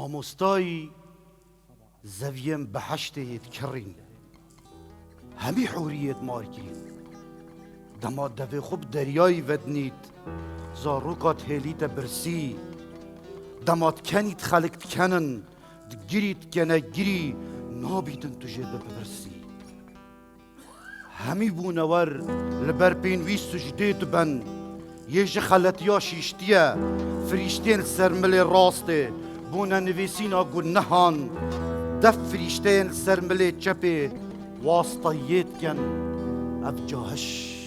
مامۆستایی زەڤیەم بە حەشتێت کڕین هەمی حوریەت مارکرین دەما دەvê xwe bi deryayê vednît zarokê hêlîte birsî dema dikenît xelik dikenin digirî dikenegirî nabîtin tu jê bibirsî hemî bûnewer li ber pênivî sucdê dibin yê ji xeletiya şîştiye firîştên ser milê rastê bûne nivîsîna gunehan def firîşteyên ser milê çepê wastayê dikin ev cahiş